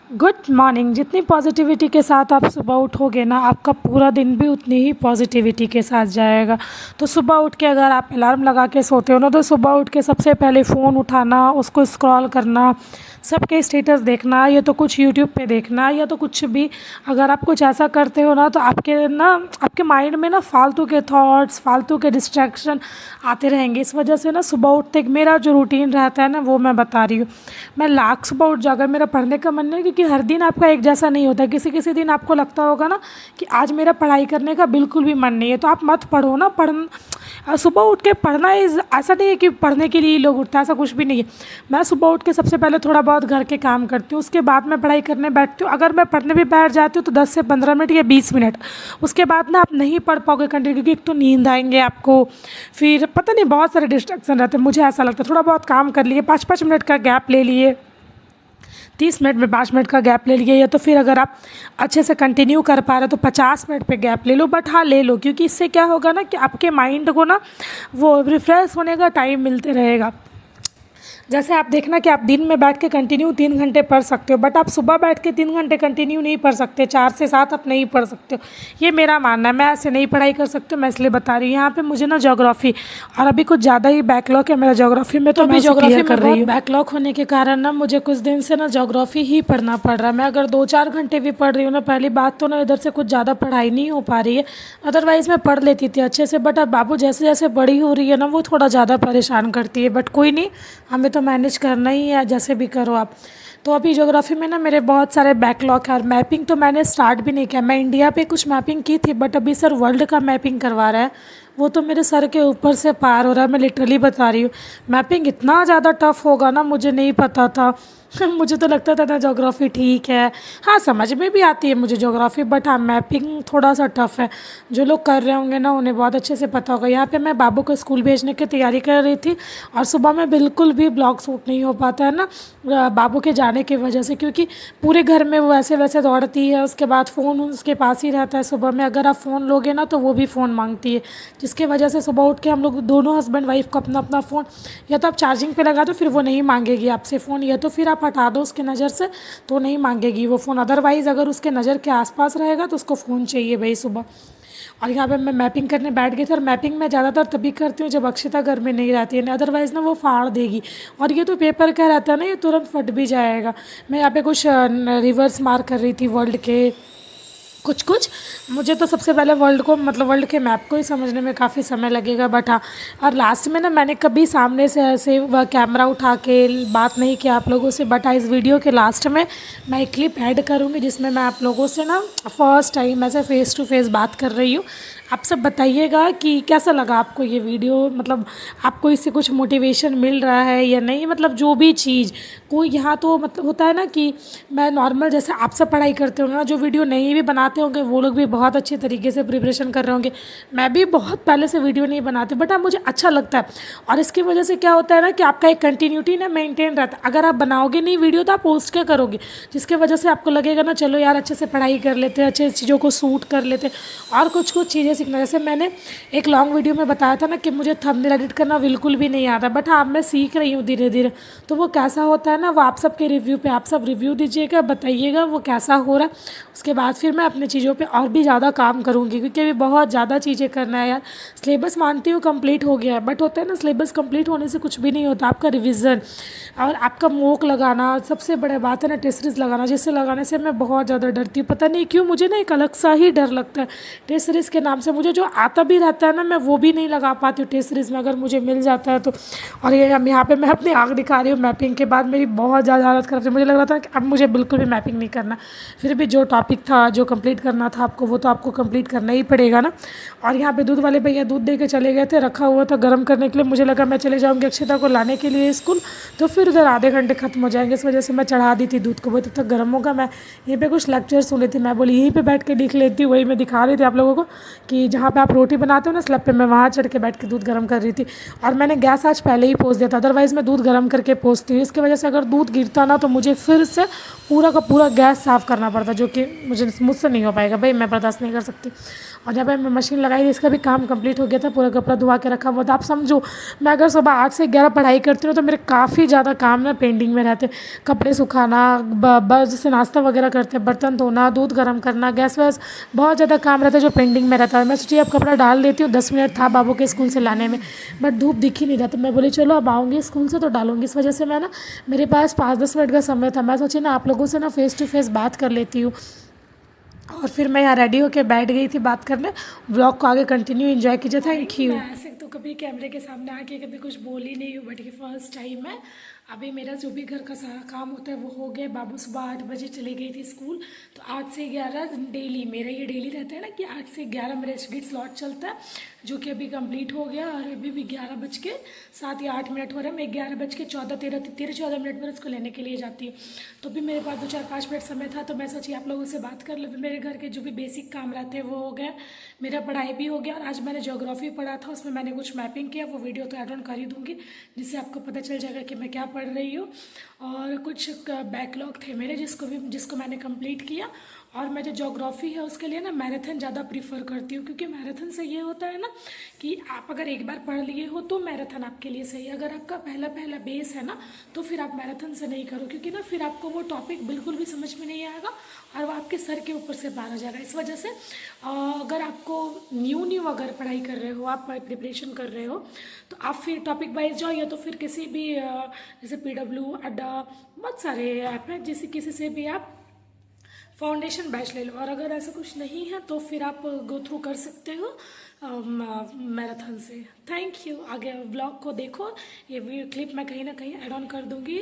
Good morning. जितनी positivity के साथ आप सुबह उठोगे ना, आपका पूरा दिन भी उतनी ही पॉजिटिविटी के साथ जाएगा। तो सुबह उठ के अगर आप अलार्म लगा के सोते हो ना, तो सुबह उठ के सबसे पहले फ़ोन उठाना, उसको स्क्रॉल करना, सबके स्टेटस देखना, या तो कुछ यूट्यूब पे देखना, या तो कुछ भी अगर आप कुछ ऐसा करते हो ना, तो आपके माइंड में ना फालतू के थॉट्स, फालतू के डिस्ट्रैक्शन आते रहेंगे। इस वजह से ना सुबह उठते मेरा जो रूटीन रहता है ना, वो मैं बता रही हूँ। मैं लाख सुबह उठ जाकर मेरा पढ़ने का मन है, क्योंकि हर दिन आपका एक जैसा नहीं होता। किसी किसी दिन आपको लगता होगा ना कि आज मेरा पढ़ाई करने का बिल्कुल भी मन नहीं है, तो आप मत पढ़ो ना। सुबह उठ के पढ़ना ऐसा नहीं है कि पढ़ने के लिए लोग उठते हैं, ऐसा कुछ भी नहीं है। मैं सुबह उठ के सबसे पहले थोड़ा बहुत घर के काम करती हूँ, उसके बाद मैं पढ़ाई करने बैठती हूँ। अगर मैं पढ़ने भी बैठ जाती हूँ तो 10 से 15 मिनट या 20 मिनट, उसके बाद ना आप नहीं पढ़ पाओगे कंटिन्यू, क्योंकि एक तो नींद आएंगे आपको, फिर पता नहीं बहुत सारे डिस्ट्रैक्शन रहते हैं। मुझे ऐसा लगता है थोड़ा बहुत काम कर लिए, 5-5 मिनट का गैप ले लिए, 30 मिनट में 5 मिनट का गैप ले लिए, या तो फिर अगर आप अच्छे से कंटिन्यू कर पा रहे हो तो 50 मिनट पे गैप ले लो। बट हाँ, ले लो, क्योंकि इससे क्या होगा ना कि आपके माइंड को ना वो रिफ़्रेश होने का टाइम मिलते रहेगा। जैसे आप देखना कि आप दिन में बैठ के कंटिन्यू 3 घंटे पढ़ सकते हो, बट आप सुबह बैठ के 3 घंटे कंटिन्यू नहीं पढ़ सकते, 4 से 7 आप नहीं पढ़ सकते हो। ये मेरा मानना है, मैं ऐसे नहीं पढ़ाई कर सकती हूँ, मैं इसलिए बता रही हूँ। यहाँ पे मुझे ना ज्योग्राफी और अभी कुछ ज़्यादा ही बैकलॉग है मेरा ज्योग्राफी में, तो मैं ज्योग्राफी कर रही हूँ। बैकलॉग होने के कारण ना मुझे कुछ दिन से ना ज्योग्राफी ही पढ़ना पड़ रहा है। मैं अगर 2-4 घंटे भी पढ़ रही हूँ ना, पहली बात तो ना इधर से कुछ ज़्यादा पढ़ाई नहीं हो पा रही है, अदरवाइज़ मैं पढ़ लेती थी अच्छे से। बट अब बाबू जैसे जैसे बड़ी हो रही है ना, वो थोड़ा ज़्यादा परेशान करती है। बट कोई नहीं, हमें तो मैनेज करना ही है, जैसे भी करो आप। तो अभी ज्योग्राफी में ना मेरे बहुत सारे बैकलॉग है, और मैपिंग तो मैंने स्टार्ट भी नहीं किया। मैं इंडिया पे कुछ मैपिंग की थी, बट अभी सर वर्ल्ड का मैपिंग करवा रहा है, वो तो मेरे सर के ऊपर से पार हो रहा है। मैं लिटरली बता रही हूँ, मैपिंग इतना ज़्यादा टफ होगा ना, मुझे नहीं पता था। मुझे तो लगता था ना ज्योग्राफी ठीक है, हाँ समझ में भी आती है मुझे ज्योग्राफी, बट हाँ मैपिंग थोड़ा सा टफ है। जो लोग कर रहे होंगे ना, उन्हें बहुत अच्छे से पता होगा। यहाँ पे मैं बाबू को स्कूल भेजने की तैयारी कर रही थी, और सुबह में बिल्कुल भी ब्लॉग शूट नहीं हो पाता है ना बाबू के जाने की वजह से, क्योंकि पूरे घर में वो ऐसे वैसे दौड़ती है। उसके बाद फ़ोन उसके पास ही रहता है। सुबह में अगर आप फ़ोन लोगे ना, तो वो भी फ़ोन मांगती है, जिसकी वजह से सुबह उठ के हम लोग दोनों हस्बैंड वाइफ को अपना अपना फ़ोन या तो आप चार्जिंग पे लगा दो, फिर वो नहीं मांगेगी आपसे फ़ोन, या तो फिर आप हटा दो उसके नज़र से, तो नहीं मांगेगी वो फ़ोन। अदरवाइज़ अगर उसके नज़र के आसपास रहेगा तो उसको फ़ोन चाहिए भाई सुबह। और यहाँ पे मैं मैपिंग करने बैठ गई थी, और मैपिंग मैं ज़्यादातर तभी करती हूँ जब अक्षिता घर में नहीं रहती है, ना अदरवाइज़ ना वो फाड़ देगी। और ये तो पेपर का रहता है ना, ये तुरंत फट भी जाएगा। मैं यहाँ पे कुछ रिवर्स मार्क कर रही थी वर्ल्ड के कुछ कुछ। मुझे तो सबसे पहले वर्ल्ड को, मतलब वर्ल्ड के मैप को ही समझने में काफ़ी समय लगेगा, बट हाँ। और लास्ट में ना मैंने कभी सामने से ऐसे कैमरा उठा के बात नहीं किया आप लोगों से, बट इस वीडियो के लास्ट में मैं एक क्लिप ऐड करूँगी, जिसमें मैं आप लोगों से ना फर्स्ट टाइम ऐसे फ़ेस टू फेस बात कर रही हूँ। आप सब बताइएगा कि कैसा लगा आपको ये वीडियो, मतलब आपको इससे कुछ मोटिवेशन मिल रहा है या नहीं। मतलब जो भी चीज़ कोई यहाँ तो मतलब होता है ना कि मैं नॉर्मल जैसे आप सब पढ़ाई करते होंगे ना, जो वीडियो नहीं भी बनाते होंगे वो लोग भी बहुत अच्छे तरीके से प्रिपरेशन कर रहे होंगे। मैं भी बहुत पहले से वीडियो नहीं बनाती, बट अब मुझे अच्छा लगता है, और इसकी वजह से क्या होता है ना कि आपका एक कंटिन्यूटी ना मेंटेन रहता है। अगर आप बनाओगे नहीं वीडियो तो आप पोस्ट क्या करोगे, जिसके वजह से आपको लगेगा ना चलो यार अच्छे से पढ़ाई कर लेते हैं, अच्छे चीज़ों को सूट कर लेते हैं, और कुछ कुछ चीज़ें सीखना। जैसे मैंने एक लॉन्ग वीडियो में बताया था ना कि मुझे थंबनेल एडिट करना बिल्कुल भी नहीं आता, बट हाँ मैं सीख रही हूँ धीरे धीरे। तो वो कैसा होता है ना, वो आप सबके रिव्यू पे, आप सब रिव्यू दीजिएगा, बताइएगा वो कैसा हो रहा है। उसके बाद फिर मैं अपने चीज़ों पे और भी ज़्यादा काम करूँगी, क्योंकि अभी बहुत ज़्यादा चीज़ें करना है यार। सिलेबस मानती हूँ कंप्लीट हो गया है, बट होता है ना सिलेबस कंप्लीट होने से कुछ भी नहीं होता। आपका रिविज़न और आपका मोक लगाना, सबसे बड़ी बात है ना टेस्ट सीरीज़ लगाना, जिससे लगाने से मैं बहुत ज़्यादा डरती हूँ। पता नहीं क्यों मुझे ना एक अलग सा ही डर लगता है टेस्ट सीरीज़ के नाम से। मुझे जो आता भी रहता है ना, मैं वो भी नहीं लगा पाती हूँ टेस्ट सीरीज़ में, अगर मुझे मिल जाता है तो। और ये यहाँ पे मैं अपनी आँख दिखा रही हूँ, मैपिंग के बाद मेरी बहुत ज़्यादा हालत ख़राब थी। मुझे लग रहा था कि अब मुझे बिल्कुल भी मैपिंग नहीं करना। फिर भी जो टॉपिक था, जो कंप्लीट करना था आपको, वो तो आपको कंप्लीट करना ही पड़ेगा ना। और यहाँ पे दूध वाले भैया दूध दे के चले गए थे, रखा हुआ था गर्म करने के लिए। मुझे लगा मैं चले जाऊँगी अक्षिता को लाने के लिए स्कूल, तो फिर उधर आधे घंटे खत्म हो जाएंगे, इस वजह से मैं चढ़ा दी थी दूध को, वो तब तक गर्म होगा। मैं यहीं पे कुछ लेक्चर सुन रही थी, मैं बोली यहीं पे बैठ के लिख लेती हूँ। वही मैं दिखा रही थी आप लोगों को कि जहाँ पे आप रोटी बनाते हो ना स्लैब पे, मैं वहाँ चढ़ के बैठ के दूध गर्म कर रही थी। और मैंने गैस आज पहले ही पोंछ दिया था, अदरवाइज़ मैं दूध गर्म करके पोंछती हूँ। इसकी वजह से अगर दूध गिरता ना, तो मुझे फिर से पूरा का पूरा गैस साफ़ करना पड़ता, जो कि मुझसे नहीं नहीं हो पाएगा भाई, मैं बर्दाश्त नहीं कर सकती। और जब मैं मशीन लगाई थी, इसका भी काम कंप्लीट हो गया था, पूरा कपड़ा धुआ के रखा हुआ था। आप समझो, मैं अगर सुबह 8 से 11 पढ़ाई करती हूँ तो मेरे काफ़ी ज़्यादा काम ना पेंडिंग में रहते। कपड़े सुखाना, जैसे नाश्ता वगैरह करते हैं, बर्तन धोना, दूध गर्म करना, गैस वैस, बहुत ज़्यादा काम रहता है जो पेंडिंग में रहता है। मैं सोची अब कपड़ा डाल देती हूँ, 10 मिनट था बाबू के स्कूल से लाने में, बट धूप दिख ही नहीं रहा, तो मैं बोली चलो अब आऊँगी स्कूल से तो डालूंगी। इस वजह से मैं ना, मेरे पास 5-10 मिनट का समय था, मैं सोची ना आप लोगों से ना फेस टू फेस बात कर लेती हूँ। और फिर मैं यहाँ रेडी होकर बैठ गई थी बात करने। व्लॉग को आगे कंटिन्यू एंजॉय कीजिए। Thank you. मैं ऐसे तो कभी कैमरे के सामने आके कभी कुछ बोली नहीं हूँ, बट ये फर्स्ट टाइम है। अभी मेरा जो भी घर का सारा काम होता है वो हो गया। बाबू सुबह 8 बजे चली गई थी स्कूल, तो 8 से 11 डेली मेरा ये डेली रहता है ना कि 8 से 11 मेरा स्टडी स्लॉट चलता है, जो कि अभी कंप्लीट हो गया। और अभी भी 11:07 या 8 मिनट हो रहा है। मैं 11:14 पर उसको लेने के लिए जाती हूँ। तो भी मेरे पास 2-4-5 मिनट समय था, तो मैं सोची आप लोगों से बात कर लो। मेरे घर के जो भी बेसिक काम रहते हैं वो हो गए, मेरा पढ़ाई भी हो गया। और आज मैंने ज्योग्राफी पढ़ा था, उसमें मैंने कुछ मैपिंग किया, वो वीडियो तो ऐड ऑन कर ही दूँगी, जिससे आपको पता चल जाएगा कि मैं क्या पढ़ रही हूँ। और कुछ बैकलॉग थे मेरे जिसको मैंने कंप्लीट किया। और मैं जो ज्योग्राफी है उसके लिए ना मैराथन ज़्यादा प्रीफर करती हूँ, क्योंकि मैराथन से ये होता है ना कि आप अगर एक बार पढ़ लिए हो तो मैराथन आपके लिए सही है। अगर आपका पहला बेस है ना, तो फिर आप मैराथन से नहीं करो, क्योंकि ना फिर आपको वो टॉपिक बिल्कुल भी समझ में नहीं आएगा और वो आपके सर के ऊपर से पार हो जाएगा। इस वजह से अगर आपको न्यू अगर पढ़ाई कर रहे हो, आप प्रिपरेशन कर रहे हो, तो आप फिर टॉपिक वाइज जाओ, या तो फिर किसी भी जैसे PW, अड्डा, बहुत सारे ऐप हैं, जैसे किसी से भी आप फाउंडेशन बैच ले लो। और अगर ऐसा कुछ नहीं है तो फिर आप गो थ्रू कर सकते हो मैराथन से। Thank you. आगे ब्लॉग को देखो, ये वीडियो क्लिप मैं कहीं ना कहीं ऐड ऑन कर दूँगी